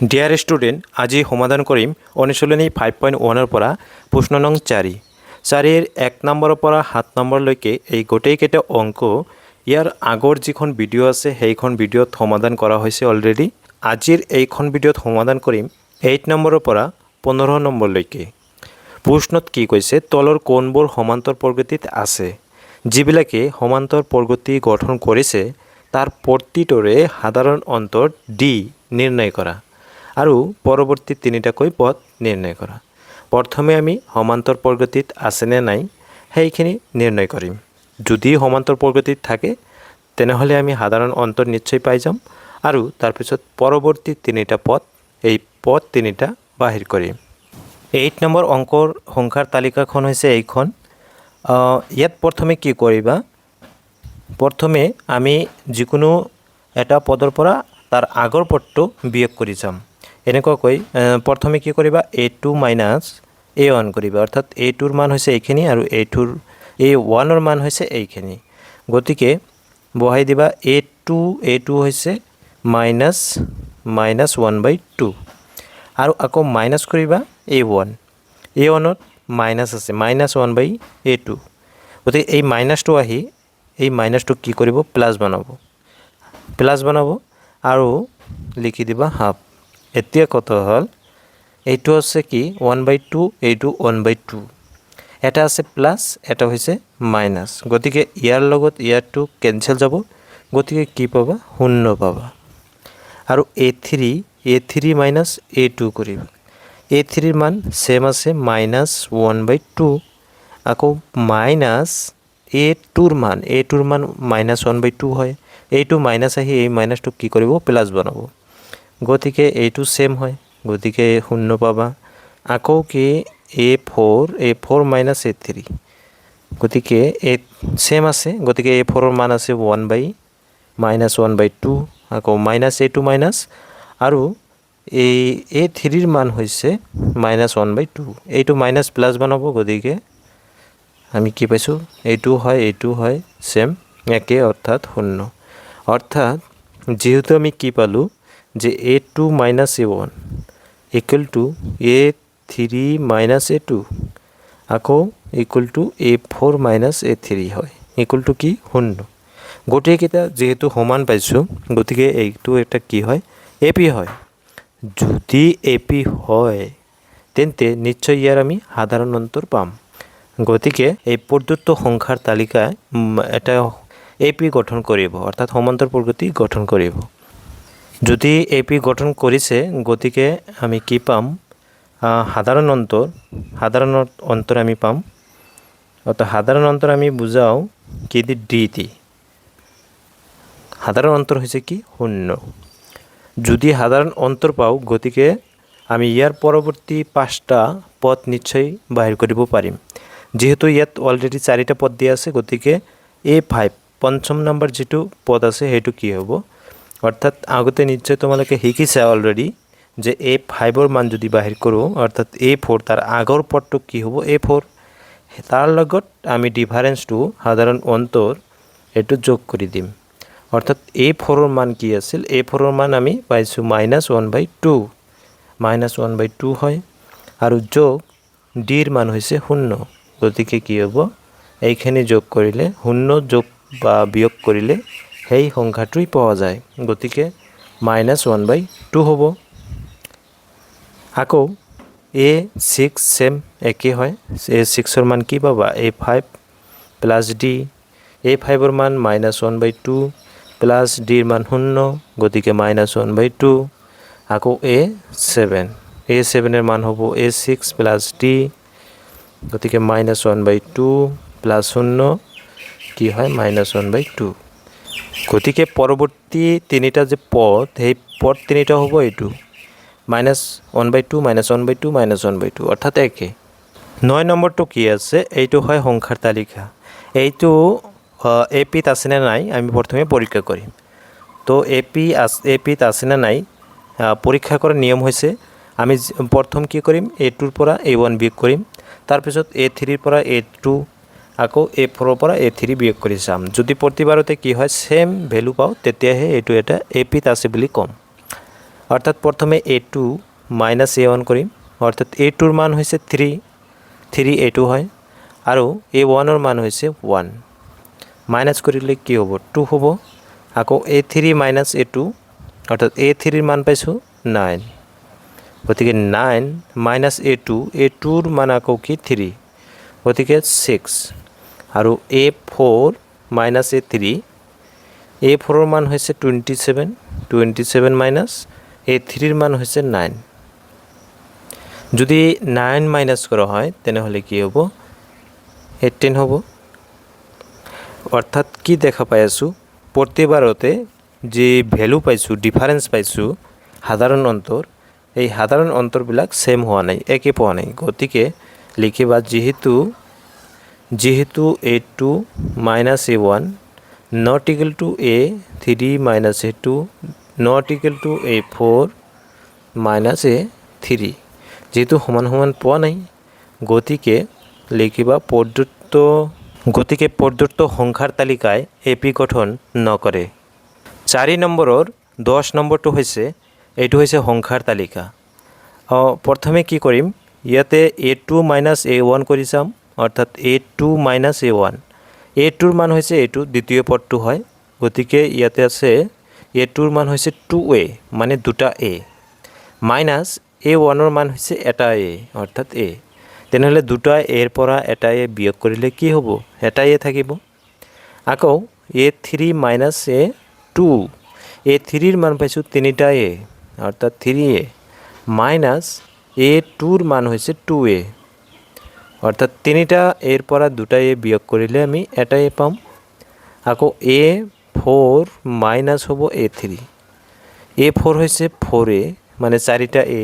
Dear student, আজি সমাধান কৰিম অনুশীলনী 5.1 পৰা প্ৰশ্ন নং 4 4 1 নম্বৰৰ পৰা 7 নম্বৰলৈকে এই গোটেইকেইটা অংক ইয়াৰ আগৰ যিখন ভিডিঅ' আছে সেইখন ভিডিঅ'ত সমাধান কৰা হৈছে অলৰেডি। আজিৰ এইখন ভিডিঅ'ত সমাধান কৰিম 8 নম্বৰৰ পৰা 15 নম্বৰলৈকে। প্ৰশ্নত কি কৈছে, তলৰ কোনবোৰ সমান্তৰ প্ৰগতিত আছে? যিবিলাকে সমান্তৰ প্ৰগতি গঠন কৰিছে তাৰ প্ৰতিটোৰে সাধাৰণ অন্তৰ ডি নিৰ্ণয় কৰা আৰু পৰৱৰ্তী তিনিটাকৈ পদ নিৰ্ণয় কৰা। প্ৰথমে আমি সমান্তৰ প্ৰগতিত আছে নে নাই সেইখিনি নিৰ্ণয় কৰিম। যদি সমান্তৰ প্ৰগতিত থাকে তেনেহ'লে আমি সাধাৰণ অন্তৰ নিশ্চয় পাই যাম আৰু তাৰপিছত পৰৱৰ্তী তিনিটা পদ, এই পদ তিনিটা বাহিৰ কৰিম। 8 নম্বৰ অংকৰ সংখ্যাৰ তালিকাখন হৈছে এইখন। ইয়াত প্ৰথমে কি কৰিবা, প্ৰথমে আমি যিকোনো এটা পদৰ পৰা তাৰ আগৰ পদটো বিয়োগ কৰি যাম। এনেকুৱাকৈ প্ৰথমে কি কৰিবা, a2 মাইনাছ a1 কৰিবা, অৰ্থাৎ a2ৰ মান হৈছে এইখিনি আৰু a1ৰ মান হৈছে এইখিনি। গতিকে বহাই দিবা a2 হৈছে মাইনাছ 1/2 আৰু আকৌ মাইনাছ কৰিবা a1ত মাইনাছ আছে, মাইনাছ 1/a2। গতিকে এই মাইনাছটো আহি এই মাইনাছটো কি কৰিব, প্লাছ বনাব আৰু লিখি দিবা হাফ। এতিয়া কত হ'ল, এইটো আছে কি 1/2, এইটো 1/2, এটা আছে প্লাছ, এটা হৈছে মাইনাছ। গতিকে ইয়াৰ লগত ইয়াৰটো কেঞ্চেল যাব, গতিকে কি পাবা, 0 পাবা। আৰু a3 মাইনাছ a2 কৰিবা, a3ৰ মান ছেম আছে -1/2, আকৌ মাইনাছ a2ৰ মান -1/2 হয়। এইটো মাইনাছ আহি এই মাইনাছটো কি কৰিব, প্লাছ বনাব। গতিকে এইটো ছেম হয়, গতিকে 0 পাবা। আকৌ কি a4 মাইনাছ a3, গতিকে ছেম আছে, গতিকে a4ৰ মান আছে -1/2, আকৌ মাইনাছ a2 মাইনাছ আৰু এই a3ৰ মান হৈছে -1/2, এইটো মাইনাছ প্লাছ বনাব। গতিকে আমি কি পাইছোঁ, এইটো হয় ছেম একে, অৰ্থাৎ 0। অৰ্থাৎ যিহেতু আমি কি পালোঁ যে a2 minus a1 equal to a3 minus a2 আকৌ equal to a4 minus a3 হয়, ইকুৱেল টু কি 0। গোটেইকেইটা যিহেতু সমান পাইছোঁ, গতিকে এইটো এটা কি হয়, AP হয়। যদি AP হয় তেন্তে নিশ্চয় ইয়াৰ আমি সাধাৰণ অন্তৰ পাম। গতিকে এই প্ৰদত্ত সংখ্যাৰ তালিকায় এটা AP গঠন কৰিব, অৰ্থাৎ সমান্তৰ প্ৰগতি গঠন কৰিব। যদি AP গঠন কৰিছে, গতিকে আমি কি পাম, সাধাৰণ অন্তৰ আমি পাম। অৰ্থাৎ সাধাৰণ অন্তৰ আমি বুজাওঁ কি দি সাধাৰণ অন্তৰ হৈছে কি 0। যদি সাধাৰণ অন্তৰ পাওঁ, গতিকে আমি ইয়াৰ পৰৱৰ্তী 5টা পদ নিশ্চয় বাহিৰ কৰিব পাৰিম। যিহেতু ইয়াত অলৰেডি 4টা পদ দিয়া আছে, গতিকে a5 পঞ্চম নম্বৰ যিটো পদ আছে সেইটো কি হ'ব, অৰ্থাৎ আগতে নিশ্চয় তোমালোকে শিকিছা অলৰেডি যে a5ৰ মান যদি বাহিৰ কৰোঁ, অৰ্থাৎ a4 তাৰ আগৰ পদটো কি হ'ব, a4, তাৰ লগত আমি ডিফাৰেঞ্চটো সাধাৰণ অন্তৰ এইটো যোগ কৰি দিম। অৰ্থাৎ a4ৰ মান কি আছিল, a4ৰ মান আমি পাইছোঁ -1/2 হয় আৰু যোগ ডিৰ মান হৈছে 0। গতিকে কি হ'ব, এইখিনি যোগ কৰিলে 0 যোগ বা বিয়োগ কৰিলে সেই সংখ্যাটোই পোৱা যায়, গতিকে -1/2 হ'ব। আকৌ a6 ছেম একে হয়, a6ৰ মান কি পাবা, a5 প্লাছ d, a5ৰ মান -1/2 প্লাছ ডিৰ মান 0, গতিকে -1/2। আকৌ a7ৰ মান হ'ব a6 প্লাছ d, গতিকে -1/2 প্লাছ 0 কি হয়, -1/2। গতিকে পৰৱৰ্তী তিনিটা যে পদ, সেই পদ তিনিটা হ'ব এইটো -1/2, -1/2, -1/2, অৰ্থাৎ একে। 9 নম্বৰটো কি আছে, এইটো হয় সংখ্যাৰ তালিকা। এইটো APত আছেনে নাই আমি প্ৰথমে পৰীক্ষা কৰিম। তো APত আছেনে নাই পৰীক্ষা কৰাৰ নিয়ম হৈছে, আমি প্ৰথম কি কৰিম, a2ৰ পৰা a1 বিয়োগ কৰিম, তাৰপিছত a3ৰ পৰা a2, আকৌ a4ৰ পৰা a3 বিয়োগ কৰি চাম। যদি প্ৰতিবাৰতে কি হয়, ছেম ভেলু পাওঁ, তেতিয়াহে এইটো এটা APত আছে বুলি ক'ম। অর্থাৎ প্রথমে a2 মাইনাস a1 কৰিম অৰ্থাৎ a2ৰ মান হৈছে 3 a2 হয় আৰু a1ৰ মান হৈছে 1 মাইনাস কৰিলে কি হ'ব 2 হ'ব আকৌ a3 মাইনাস a2 অর্থাৎ a3ৰ মান পাইছোঁ 9 গতিকে 9 মাইনাস a2ৰ মান আকৌ কি 3 গতিকে 6 আৰু a4 মাইনাস a4ৰ মান হৈছে 27 মাইনাস a3ৰ মান হৈছে 9 যদি 9 মাইনাস কৰা হয় তেনেহলে কি হ'ব 18 হ'ব অর্থাৎ কি দেখা পাই আছো প্রত্যেকবারতে যে ভ্যালু পাইছো ডিফারেন্স পাইছো সাধারণ অন্তর এই সাধারণ অন্তরবিলাক সেম হওয়া নাই একে পোৱা নাই গতিকে লিখিবা যেহেতু a2 minus a1 not equal to a3 minus a2 not equal to a4 minus a3 যেহেতু সমান সমান পোৱা নাই গতিকে লিখিবা প্ৰদত্ত সংখ্যাৰ তালিকায় এপি গঠন নকৰে 4 নম্বৰৰ 10 নম্বৰটো হৈছে এইটো হৈছে সংখ্যাৰ তালিকা প্ৰথমে কি কৰিম ইয়াতে a2 minus a1 কৰি চাম অৰ্থাৎ a2 minus a1 a2ৰ মান হৈছে এইটো দ্বিতীয় পদটো হয় গতিকে ইয়াতে আছে a2ৰ মান হৈছে 2a মানে দুটা a মাইনাস a1ৰ মান হৈছে এটা a অৰ্থাৎ a তেনেহলে দুটা a ৰ পৰা এটা a বিয়োগ কৰিলে কি হ'ব এটা a থাকিব আকৌ a3 minus a2 a3ৰ মান পাইছোঁ তিনিটা a অৰ্থাৎ 3a মাইনাস a2ৰ মান হৈছে 2a অৰ্থাৎ তিনিটা এৰ পৰা দুটা এ বিয়োগ কৰিলে আমি এটা এ পাম আকৌ a4 মাইনাস হ'ব a3 a4 হৈছে 4a মানে চাৰিটা a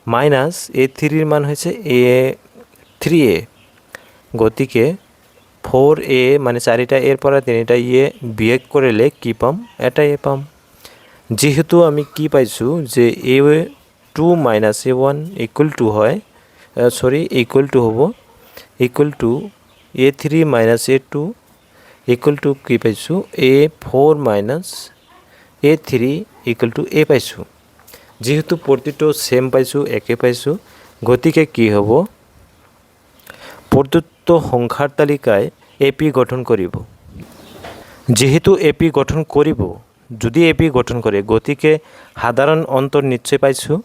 মাইনাস a3ৰ মান হৈছে a3a গতিকে 4a মানে চাৰিটা এৰ পৰা তিনিটা এ বিয়োগ কৰিলে কি পাম এটা এ পাম যেহেতু আমি কি পাইছো যে a2 minus a1 equal to হয় equal to হ'ব equal to a3 minus a2 equal to কি পাইছোঁ a4 minus a3 equal to a পাইছোঁ যেহেতু প্ৰতিটো সেম পাইছোঁ একে পাইছোঁ গতিকে কি হ'ব প্ৰদত্ত সংখ্যাৰ তালিকায় এপি গঠন কৰিব যেহেতু এপি গঠন কৰিব যদি এপি গঠন কৰে গতিকে সাধারণ অন্তর নিশ্চয় পাইছোঁ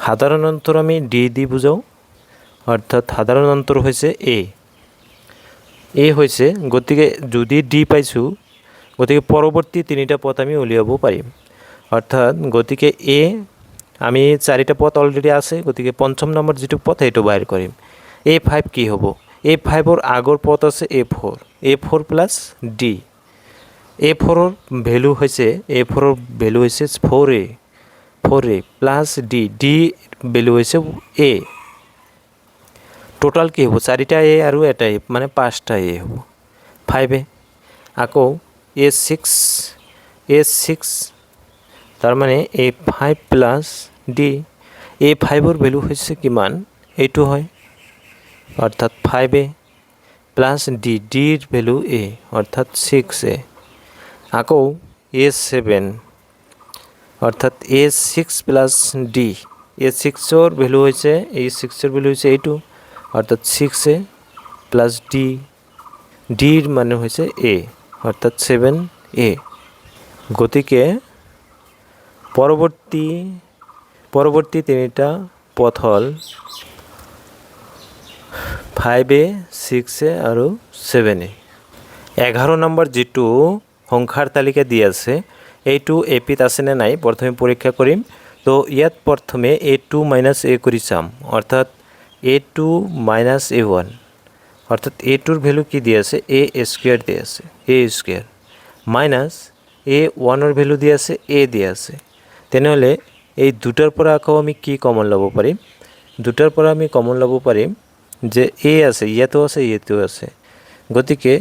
সাধারণ অন্তর আমি ডি দি বুঝাও অর্থাৎ সাধারণ অন্তর হৈছে এ হৈছে গতিকে যদি ডি পাইছোঁ গতিকে পৰৱৰ্তী তিনিটা পদ আমি উলিয়াব পাৰিম অৰ্থাৎ গতিকে এ আমি চাৰিটা পদ অলৰেডি আছে গতিকে পঞ্চম নম্বৰ যেটো পদ সেইটো বাহিৰ কৰিম a5 কি হ'ব a5ৰ আগৰ পদ আছে a4 প্লাস d a4ৰ ভ্যালু হৈছে a4ৰ ভ্যালু হৈছে 4a প্লাস d ভ্যালু হৈছে a টোটাল কি হ'ব চাৰিটা a আৰু এটা a মানে পাঁচটা a হ'ব 5a আকৌ a6 তাৰ মানে a5 প্লাস d a5ৰ ভ্যালু হৈছে কিমান এইটো হয় অৰ্থাৎ 5a প্লাস d ৰ ভ্যালু a অৰ্থাৎ 6a আকৌ a7 অৰ্থাৎ a6 প্লাস d a6ৰ ভ্যালু হৈছে a6ৰ ভ্যালু হৈছে এইটো অৰ্থাৎ 6a প্লাস d ৰ মানে হৈছে a অৰ্থাৎ 7a গতিকে পৰৱৰ্তী তিনিটা পদ হল 5a 6a আৰু 7a 11 নম্বৰ যেটো সংখ্যাৰ তালিকা দি আছে এইটো এপিত আছে নে নাই প্ৰথমে পৰীক্ষা কৰিম তো ইয়াত প্ৰথমে a2 minus a কৰি চাম অৰ্থাৎ a2 minus a1 অৰ্থাৎ a2ৰ ভ্যালু কি দি আছে a স্কয়াৰ দি আছে a স্কয়াৰ মাইনাস a1ৰ ভ্যালু দি আছে a দি আছে তেনেহলে এই দুটাৰ পৰা আকৌ আমি কি কমন ল'ব পাৰিম দুটাৰ পৰা আমি কমন ল'ব পাৰিম যে a আছে ইয়াতো আছে গতিকে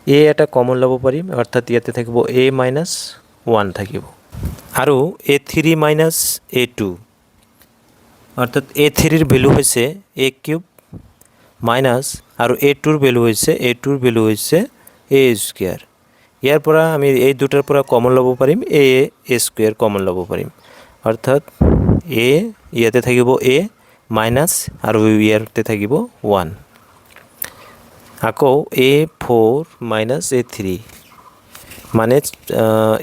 a এটা কমন ল'ব পাৰিম অৰ্থাৎ ইয়াতে থাকিব a minus 1 থাকিব আৰু a3 minus a2 অৰ্থাৎ a3ৰ ভ্যালু হৈছে a কিউব মাইনাস আৰু a2ৰ ভ্যালু হৈছে a2ৰ ভ্যালু হৈছে a স্কয়াৰ ইয়াৰ পৰা আমি এই দুটাৰ পৰা কমন ল'ব পাৰিম এ স্কুৱেৰ কমন ল'ব পাৰিম অৰ্থাৎ এ ইয়াতে থাকিব এ মাইনাছ আৰু ইয়াতে থাকিব 1 আকৌ a4 মাইনাছ a3 মানে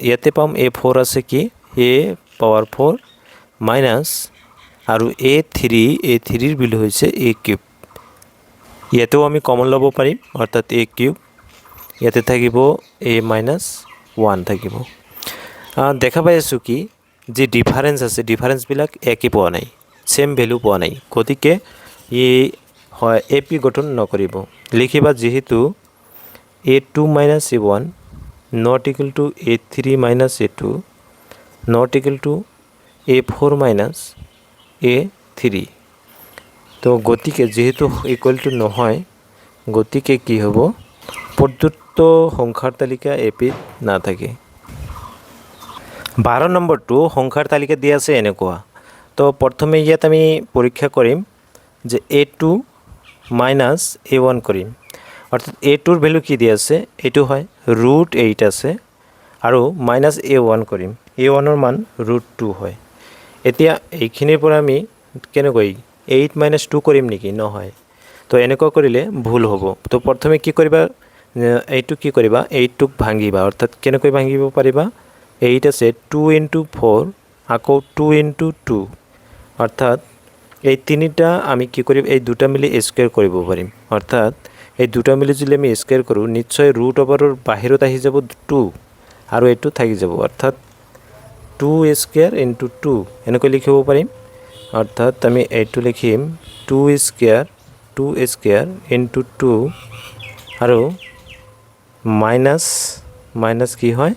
ইয়াতে পাম a4 আছে কি a পাৱাৰ 4 মাইনাছ আৰু a3ৰ ভ্যালু হৈছে a কিউব ইয়াতেও আমি কমন ল'ব পাৰিম অৰ্থাৎ a কিউব ইয়াতে থাকিব a মাইনাছ 1 থাকিব দেখা পাই আছো কি যে ডিফারেন্স আছে ডিফারেন্সবিলাক একই পোৱা নাই সেম ভ্যালু পোৱা নাই গতিকে ই হয় এপি গঠন নকৰিব লিখিবা যেহেতু a2 minus a1 not equal to a3 minus a2 not equal to a4 minus a3 তো গতিকে যেহেতু ইকুয়াল টু নহয় গতিকে কি হ'ব প্রদত্ত সংখ্যাৰ তালিকা এপিত না থাকে 12 নম্বৰটো সংখ্যাৰ তালিকা দিয়া আছে এনেকুৱা তো প্ৰথমে ইয়াত আমি পৰীক্ষা কৰিম যে a2 minus a1 কৰিম অৰ্থাৎ a2 ভ্যালু কি দিয়া আছে এটো হয় √8 আছে আৰু মাইনাস a1 কৰিম a1 ৰ মান √2 হয় এতিয়া এইখিনিৰ পৰা আমি কেনেকৈ 8 minus 2 কৰিম নেকি নহয় তো এনেকুৱা কৰিলে ভুল হ'ব তো প্ৰথমে কি কৰিবা এইটো কি কৰিবা 8 টোক ভাঙিবা অৰ্থাৎ কেনেকৈ ভাঙিব পাৰিবা 8 আছে 2 into 4 আকৌ 2 into 2 অৰ্থাৎ এই তিনিটা আমি কি কৰিম এই দুটা মিলি স্কয়াৰ কৰিব পাৰিম অৰ্থাৎ এই দুটা মিলি যদি আমি স্কয়াৰ কৰো নিশ্চয় √ওভাৰৰ বাহিৰত আহি যাব 2 আৰু এটো থাকি যাব অৰ্থাৎ 2 স্কয়াৰ into 2 এনেকৈ লিখিব পাৰিম অৰ্থাৎ আমি এইটো লিখিম 2 স্কয়াৰ into 2 আৰু মাইনাস কি হয়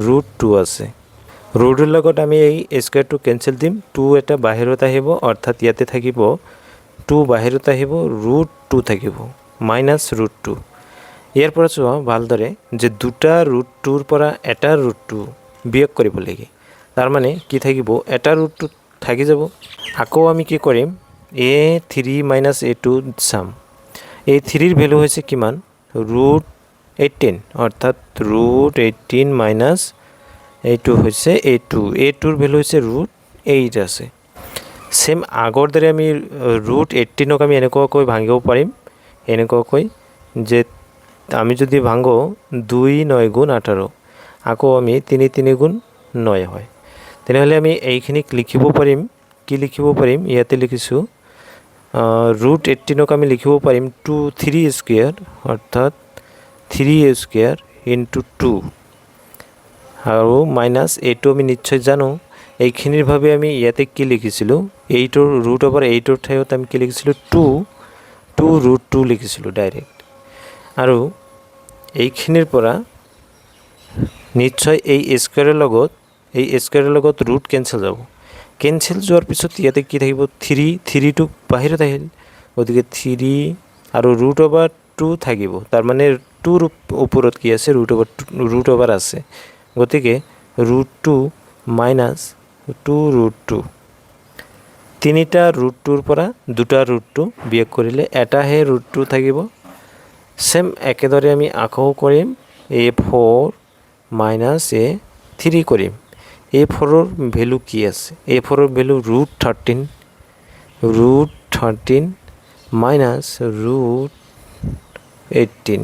√2 আছে ৰুটৰ লগত আমি এই স্কয়াৰটো কেনসেল দিম 2 এটা বাহিৰত আহিব অৰ্থাৎ ইয়াতে থাকিব 2 বাহিৰত আহিব √2 থাকিব মাইনাস √2 ইয়াৰ পৰা চোৱা ভালদৰে যে দুটা √2ৰ পৰা এটা √2 বিয়োগ কৰিব লাগে তাৰ মানে কি থাকিব এটা √2 থাকি যাব আকৌ আমি কি কৰিম a3 minus a2 সাম a3 ৰ ভ্যালু হৈছে কিমান √18 অৰ্থাৎ √18 minus এইটো হৈছে a2 ৰ ভ্যালু হৈছে √8 আছে সেম আগৰ দৰে আমি √18 ক আমি এনেকৈ ভাঙিব পাৰিম এনেকৈ যে আমি যদি ভাঙো 2 9 গুণ 18 আকৌ আমি 3 3 গুণ 9 হয় তেনেহলে আমি এইখিনি লিখিব পাৰিম কি লিখিব পাৰিম ইয়াতে লিখিছো √18 ক আমি লিখিব পাৰিম 3 স্কয়াৰ অৰ্থাৎ 3 স্কয়াৰ into 2 আৰু মাইনাস a2 আমি নিশ্চয় জানো এইখিনিৰ ভাবে আমি ইয়াতে কি লিখিছিলো 8 ৰ √8 ৰ ঠাইত আমি কি লিখিছিলো 2 √2 লিখিছিলো ডাইৰেক্ট আৰু এইখিনিৰ পৰা নিশ্চয় এই স্কয়াৰৰ লগত ৰুট কেনসেল যাব কেনসেল যোৱাৰ পিছত ইয়াতে কি থাকিব 3 টো বাহিৰত আহিল গতিকে 3 আৰু √2 থাকিব তাৰ মানে 2 ৰ ওপৰত কি আছে √2 আছে গতিকে √2 মাইনাস 2 তিনিটা √2ৰ পৰা দুটা √2 বিয়োগ কৰিলে এটাহে √2 থাকিব সেম একেদৰে আমি আকৌ কৰিম a4 মাইনাস a3 কৰিম a4 ৰ ভ্যালু কি আছে a4 ৰ ভ্যালু √13 মাইনাস √18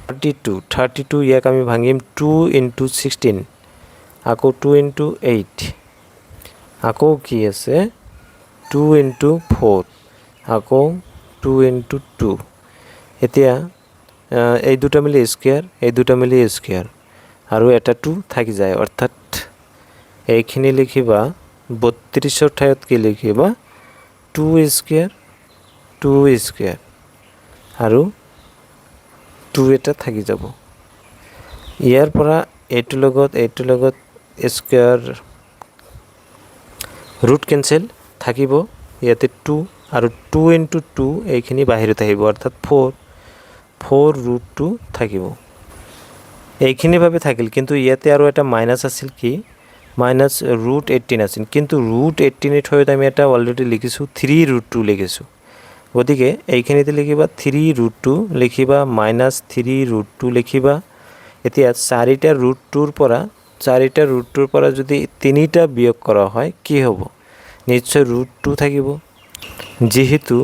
32 ইয়াক আমি ভাঙিম 2 into 16 আকৌ 2 into 8 আকৌ কি আছে 2 into 4 আকৌ 2 into 2 এতিয়া এই দুটা মিলি স্কয়াৰ আৰু এটা 2 থাকি যায় অৰ্থাৎ এইখিনি লিখিবা 32 ৰ ঠাইত কি লিখিবা 2 স্কয়াৰ আৰু 2 এটা থাকি যাব ইয়াৰ পৰা এইটো লগত স্কয়াৰ ৰুট কেনসেল থাকিব ইয়াতে 2 আৰু 2 into 2 এইখিনি বাহিৰত আহিব অৰ্থাৎ 4 √2 থাকিব এইখিনি ভাবে থাকিল কিন্তু ইয়াতে আৰু এটা মাইনাস আছিল কি মাইনাস √18 আছিল কিন্তু √18 এর ঠাইত আমি এটা অলরেডি লিখিছো 3 √2 লিখিছো গতিকে এইখিনিতে লিখিবা 3 √2 লিখিবা মাইনাস 3 √2 লিখিবা এতিয়া 4টা ৰুট 2ৰ পৰা যদি 3টা বিয়োগ কৰা হয় কি হ'ব? নিশ্চয় ৰুট 2 থাকিব, যেহেতু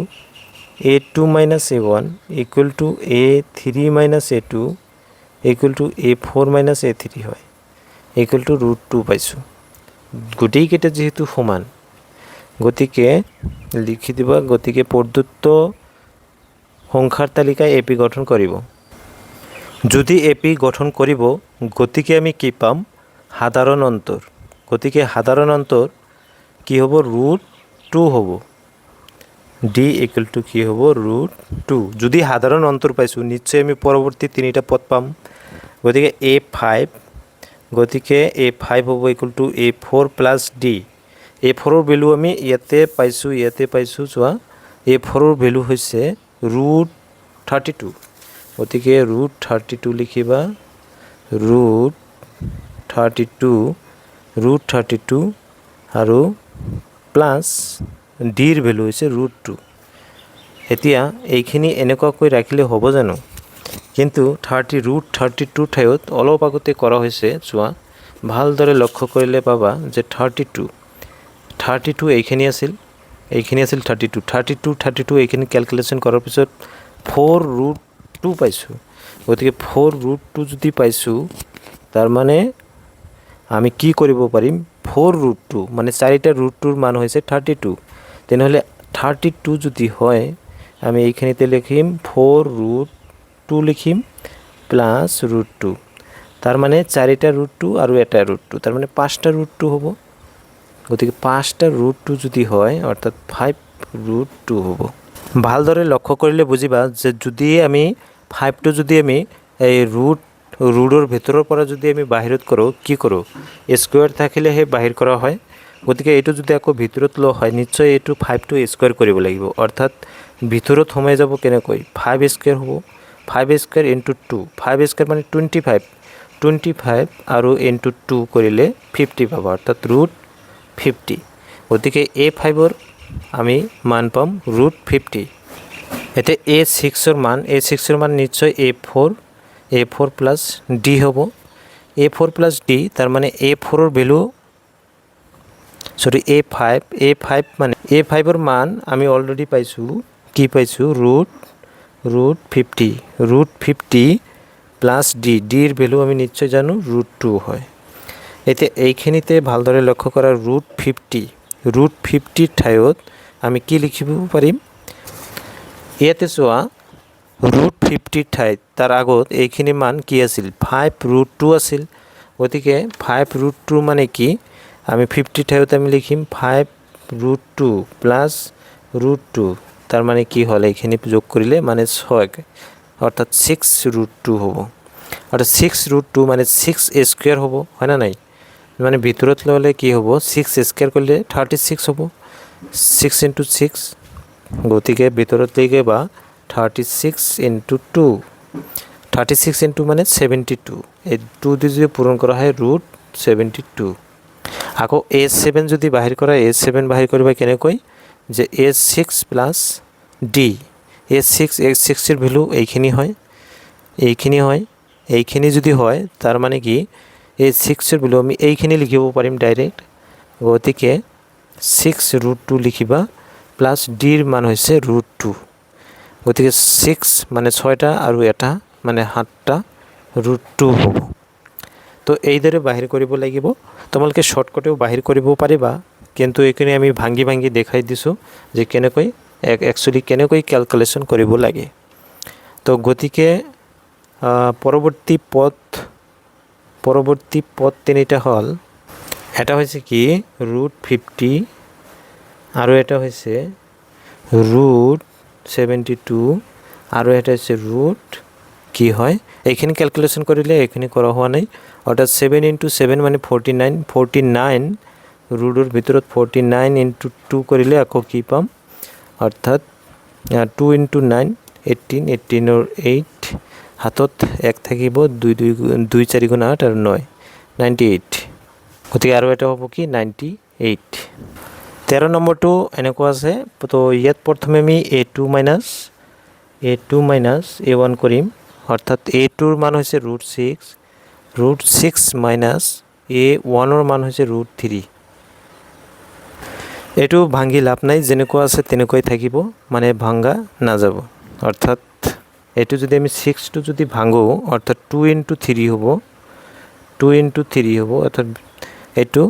a2 minus a1 equal to a3 minus a2 equal to a4 minus a3 হয়, equal to ৰুট 2 পাইছোঁ। গোটেইকেইটা যেহেতু সমান, গতিকে লিখি দিবা, গতিকে প্ৰদত্ত সংখ্যাৰ তালিকায় এপি গঠন কৰিব। যদি এপি গঠন কৰিব, গতিকে আমি কি পাম? সাধাৰণ অন্তৰ। গতিকে সাধাৰণ অন্তৰ কি হ'ব? ৰুট 2 হ'ব। ডি ইকুৱেল টু কি হ'ব? ৰুট 2। যদি সাধাৰণ অন্তৰ পাইছোঁ, নিশ্চয় আমি পৰৱৰ্তী 3টা পদ পাম। গতিকে a5, গতিকে a5 হ'ব equal to a4 plus D. a4ৰ ভেলু আমি ইয়াতে পাইছোঁ চোৱা, a4ৰ ভেলু হৈছে ৰুট 32। গতিকে ৰুট 32 লিখিবা, ৰুট 32 আৰু প্লাছ ডিৰ ভেলু হৈছে ৰুট 2। এতিয়া এইখিনি এনেকুৱাকৈ ৰাখিলে হ'ব জানো? কিন্তু ৰুট 32 ঠাইত অলপ আগতে কৰা হৈছে চোৱা, ভালদৰে লক্ষ্য কৰিলে পাবা যে 32 এইখিনি আছিল 32 এইখিনি কেলকুলেশ্যন কৰাৰ পিছত 4 ৰুট 2 পাইছোঁ। গতিকে 4 ৰুট 2 যদি পাইছোঁ, তাৰমানে আমি কি কৰিব পাৰিম? 4 ৰুট 2 মানে 4টা ৰুট 2ৰ মান হৈছে 32। তেনেহ'লে 32 যদি হয়, আমি এইখিনিতে লিখিম 4 ৰুট 2 লিখিম প্লাছ ৰুট 2। তাৰমানে 4টা ৰুট 2 আৰু এটা ৰুট 2, তাৰমানে 5টা ৰুট 2 হ'ব। গতিকে 5টা ৰুট 2 যদি হয়, অৰ্থাৎ 5 ৰুট 2 হ'ব। ভালদৰে লক্ষ্য কৰিলে বুজিবা যে যদি আমি 5টো যদি আমি এই ৰুটৰ ভিতৰৰ পৰা যদি আমি বাহিৰত কৰোঁ, কি কৰোঁ? স্কুৱেৰ থাকিলেহে বাহিৰ কৰা হয়। গতিকে এইটো যদি আকৌ ভিতৰত লোৱা হয়, নিশ্চয় এইটো 5টো স্কুৱেৰ কৰিব লাগিব। অৰ্থাৎ ভিতৰত সোমাই যাব কেনেকৈ? 5 স্কুৱেৰ হ'ব, 5 স্কুৱেৰ ইনটু 2, 5 স্কুৱেৰ মানে 25 আৰু ইনটু 2 কৰিলে 50 পাবা, অৰ্থাৎ ৰুট 50। গতিকে a5ৰ আমি মান পাম ৰুট 50। এতিয়া a6ৰ মান নিশ্চয় a4 প্লাছ ডি হ'ব। a4 প্লাছ ডি, তাৰমানে a4ৰ ভেলু a5ৰ মান আমি অলৰেডি পাইছোঁ, কি পাইছোঁ? ৰুট 50 প্লাছ ডিৰ ভেলু আমি নিশ্চয় জানো ৰুট 2 হয়। এতিয়া এইখিনিতে ভালদৰে লক্ষ্য কৰা, ৰুট 50 ঠাইত আমি কি লিখিব পাৰিম? ইয়াতে চোৱা, ৰুট 50 ঠাইত তাৰ আগত এইখিনি মান কি আছিল? 5 ৰুট 2 আছিল। গতিকে 5 ৰুট 2 মানে কি? আমি 50 ঠাইত আমি লিখিম 5 ৰুট 2 প্লাছ ৰুট 2, তাৰমানে কি হ'ল? এইখিনি যোগ কৰিলে মানে 6, অৰ্থাৎ 6 ৰুট 2 হ'ব। অৰ্থাৎ 6 ৰুট 2 মানে 6 স্কুৱেৰ হ'ব, হয় না নাই? মানে ভিতৰত ল'লে কি হ'ব? 6 স্কুৱেৰ কৰিলে 36 হ'ব, 6 ইনটু 6। গতিকে ভিতৰত লিখে বা 36 ইনটু 2, 36 ইনটু মানে 72। এই 2 দি যদি পূৰণ কৰা হয়, ৰুট 72। আকৌ a7 যদি বাহিৰ কৰা, a7 বাহিৰ কৰিবা কেনেকৈ? যে a6 প্লাছ ডি, a6ৰ ভেলু এইখিনি হয়। এইখিনি যদি হয়, তাৰ মানে কি? a6ৰ ভেলু আমি এইখিনি লিখিব পাৰিম ডাইৰেক্ট। গতিকে 6 ৰুট 2 লিখিবা প্লাছ ডিৰ মান হৈছে ৰুট 2। গতিকে 6 মানে 6টা আৰু এটা মানে 7টা ৰুট 2 হ'ব। তো এইদৰে বাহিৰ কৰিব লাগিব। তোমালোকে শ্বৰ্টকাটেও বাহিৰ কৰিব পাৰিবা, কিন্তু এইখিনি আমি ভাঙি দেখাই দিছোঁ যে কেনেকৈ কেলকুলেশ্যন কৰিব লাগে। তো গতিকে পৰৱৰ্তী পদ 3টা হ'ল, এটা হৈছে কি? ৰুট 50 আৰু এটা হৈছে ৰুট 72 আৰু এটা হৈছে ৰুট কি হয়? এইখিনি কেলকুলেশ্যন কৰিলে এইখিনি কৰা হোৱা নাই। অৰ্থাৎ 7 ইনটু 7 মানে 49 ৰুটৰ ভিতৰত 49 ইনটু 2 কৰিলে আকৌ কি পাম? অৰ্থাৎ 2 ইনটু 9 18ৰ 8, হাতত 1 থাকিব, 2 4 গুণ 8 আৰু 9 98। গতিকে আৰু এটা হ'ব কি? 98। 13 নম্বৰটো এনেকুৱা আছে। তো ইয়াত প্ৰথমে আমি a2 মাইনাছ a1 কৰিম, অৰ্থাৎ a2ৰ মান হৈছে ৰুট 6 √6 মাইনাছ a1ৰ মান হৈছে √3। এইটো ভাঙি লাভ নাই, যেনেকুৱা আছে তেনেকুৱাই থাকিব, মানে ভাঙা নাযাব। অৰ্থাৎ এইটো যদি আমি 6টো যদি ভাঙো অৰ্থাৎ 2 × 3 হ'ব, 2 × 3 হ'ব, অৰ্থাৎ এইটো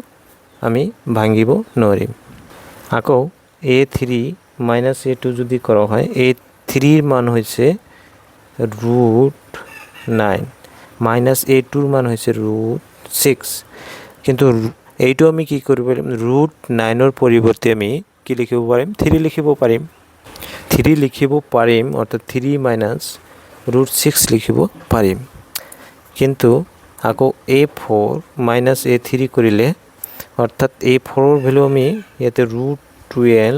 আমি ভাঙিব নোৱাৰিম। আকৌ a3 মাইনাছ a2 যদি কৰা হয়, a3ৰ মান হৈছে √9 মাইনাছ a2ৰ মান হৈছে √6। কিন্তু এইটো আমি কি কৰিব পাৰিম, √9ৰ পৰিৱৰ্তে আমি কি লিখিব পাৰিম, 3 লিখিব পাৰিম। 3 লিখিব পাৰিম, অৰ্থাৎ 3 মাইনাছ √6 লিখিব পাৰিম। কিন্তু আকৌ a4 মাইনাছ a3 কৰিলে, অৰ্থাৎ a4ৰ ভেলু আমি ইয়াতে √12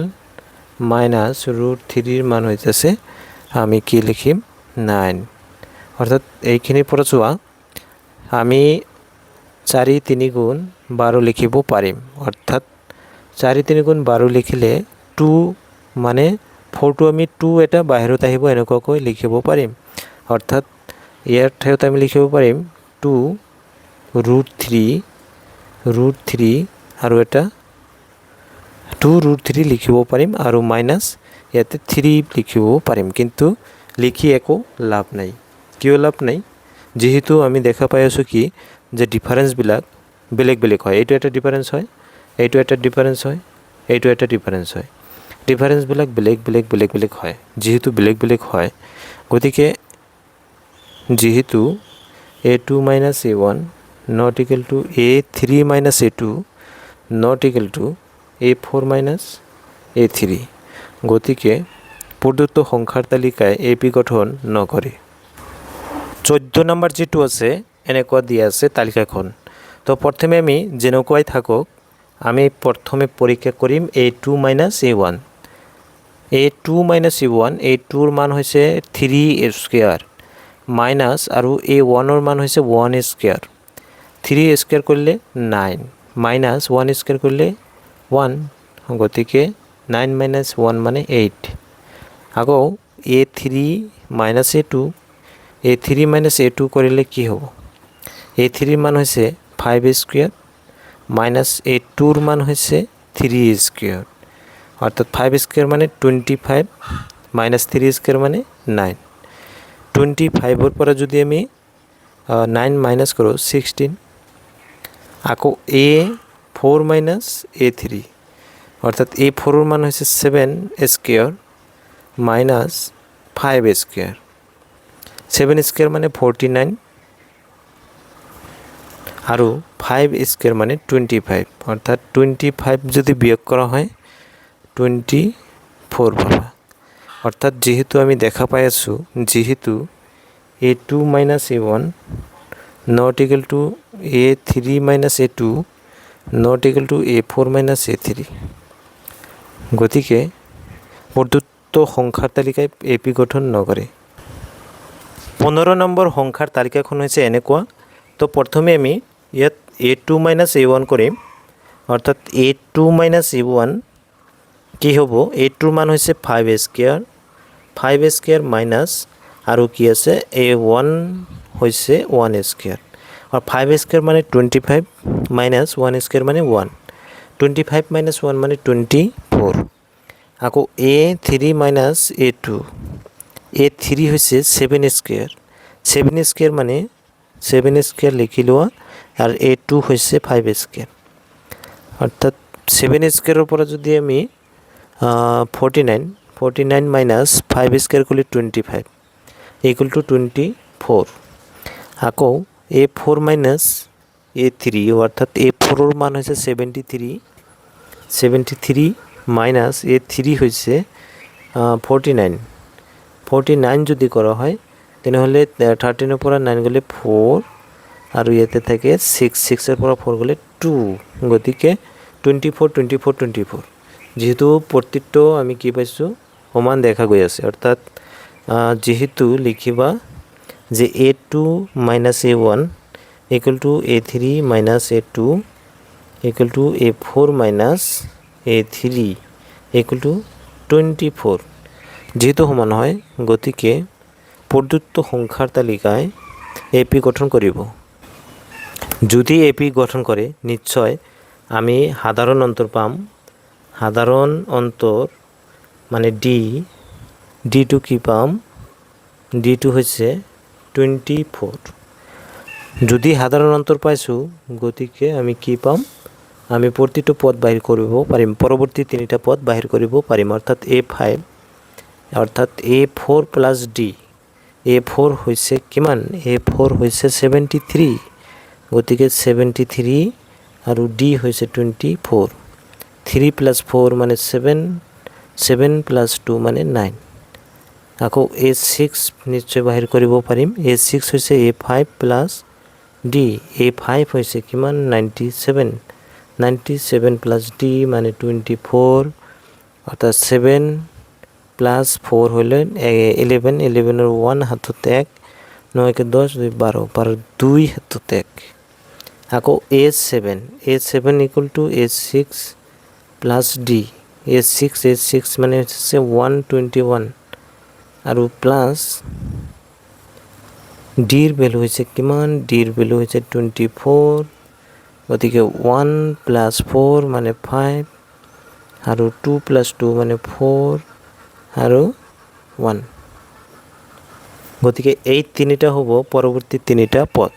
মাইনাছ √3ৰ মান হৈ আছে, আমি কি লিখিম, 9। অৰ্থাৎ এইখিনিৰ পৰা চোৱা, আমি 4 × 3 = 12 লিখিব পাৰিম। অৰ্থাৎ 4 × 3 = 12 লিখিলে 2 মানে 4টো আমি 2 এটা বাহিৰত আহিব এনেকুৱাকৈ লিখিব পাৰিম। অৰ্থাৎ ইয়াৰ ঠাইত আমি লিখিব পাৰিম 2 √3 আৰু এটা 2 √3 লিখিব পাৰিম আৰু মাইনাছ ইয়াতে 3 লিখিব পাৰিম। কিন্তু লিখি একো লাভ নাই। কিয় লাভ নাই? যিহেতু আমি দেখা পাই আছোঁ কি যে ডিফাৰেঞ্চবিলাক বেলেগ বেলেগ হয়। এইটো এটা ডিফাৰেঞ্চ হয়, এইটো এটা ডিফাৰেঞ্চ হয়, এইটো এটা ডিফাৰেঞ্চ হয়। ডিফাৰেঞ্চবিলাক বেলেগ বেলেগ হয়। যিহেতু বেলেগ বেলেগ হয়, গতিকে যিহেতু a2 minus a1 not equal to a3 minus a2 not equal to a4 minus a3, গতিকে প্ৰদত্ত সংখ্যাৰ তালিকায় AP গঠন নকৰে। 14 নম্বৰ যিটো আছে এনেকুৱা দিয়া আছে তালিকাখন। তো প্ৰথমে আমি যেনেকুৱাই থাকক, আমি প্ৰথমে পৰীক্ষা কৰিম a2 minus a1। a2 minus a1, a2ৰ মান হৈছে 3² মাইনাছ আৰু a1ৰ মান হৈছে 1²। 3² কৰিলে 9 মাইনাছ 1² কৰিলে 1, গতিকে 9 মাইনাছ 1 মানে 8। আকৌ a3 minus a2, a3 minus a2 কৰিলে কি হ'ব, a3ৰ মান হৈছে 5² মাইনাছ a2ৰ মান হৈছে 3²। অৰ্থাৎ 5² মানে 25 মাইনাছ 3² মানে 9। 25ৰ পৰা যদি আমি 9 মাইনাছ কৰোঁ 16। আকৌ a4 মাইনাছ a3, অৰ্থাৎ a4ৰ মান হৈছে 7² মাইনাছ 5²। 7² মানে 49 আৰু 5² মানে 25। অৰ্থাৎ 25 যদি বিয়োগ কৰা হয় 24 পাবা। অৰ্থাৎ যেহেতু আমি দেখা পাই আছোঁ, যিহেতু a2 minus a1 not equal to a3 minus a2 not equal to a4 minus a3, গতিকে প্ৰদত্ত সংখ্যাৰ তালিকায় AP গঠন নকৰে। 15 নম্বৰ সংখ্যাৰ তালিকাখন হৈছে এনেকুৱা। তো প্ৰথমে আমি ইয়াত a2 মাইনাছ a1 কৰিম। অৰ্থাৎ a2 মাইনাছ a1 কি হ'ব, a2ৰ মান হৈছে 5² মাইনাছ আৰু কি আছে a1 হৈছে 1²। আৰু 5² মানে 25 মাইনাছ 1² মানে 1, 25 মাইনাছ 1 মানে 24। আকৌ a3 মাইনাছ a2, a3 হৈছে 7² 7² মানে 7² লিখি লোৱা, আৰু a2 হৈছে 5²। অৰ্থাৎ 7² পৰা যদি আমি 49 মাইনাছ 5² কৰিলে 25 ইকুৱেল টু 24। আকৌ a4 মাইনাছ a3, অৰ্থাৎ a4ৰ মান হৈছে 73 মাইনাছ a3 হৈছে 49 যদি কৰা হয় তেনেহ'লে 13ৰ পৰা 9 গ'লে 4 আৰু ইয়াতে থাকে 6ৰ পৰা 4 গ'লে 2, গতিকে 24। যিহেতু প্ৰতিটো আমি কি পাইছোঁ, সমান দেখা গৈ আছে। অৰ্থাৎ যিহেতু লিখিবা যে a2 minus a1 equal to a3 minus a2 equal to a4 minus a3 equal to 24। যেহেতু সমান হয়, গতিকে প্ৰদত্ত সংখ্যাৰ তালিকায় AP গঠন কৰিব। যদি এপি গঠন করে নিশ্চয় আমি সাধারণ অন্তর পাম। সাধারণ অন্তর মানে ডি টু কি পাম, ডি টু হচ্ছে 24। যদি সাধারণ অন্তর পাইছোঁ গতিকে আমি কি পাম, আমি প্ৰতিটো পদ বাহিৰ কৰিব পাৰিম, পৰৱৰ্তী তিনিটা পদ বাহিৰ কৰিব পাৰিম, অৰ্থাৎ A5 অৰ্থাৎ A4 প্লাছ ডি। A4 হৈছে কিমান, A4 হৈছে 73, গতিকে 73 আৰু ডি হৈছে 24। 3 প্লাছ 4 মানে 7, 7 প্লাছ 2 মানে 9। আকৌ A6 নিশ্চয় বাহিৰ কৰিব পাৰিম। A6 হৈছে A5 প্লাছ ডি। A5 হৈছে কিমান, 97, 97 প্লাছ ডি মানে 24, অৰ্থাৎ 7 প্লাছ 4 হ'লে 11, 11-ৰ 1 হাতত 1, 9-কে 10, 2 12, 12 2 হাতত 1। আকৌ A7 equal to A6 plus D. A6 মানে হৈছে 121 আৰু প্লাছ ডিৰ ভেলু হৈছে কিমান, ডিৰ ভেলু হৈছে 24, গতিকে 1 প্লাছ 4 মানে 5 আৰু 2 প্লাছ 2 মানে 4 আৰু 1, গতিকে এই তিনিটা হ'ব পৰৱৰ্তী তিনিটা পদ।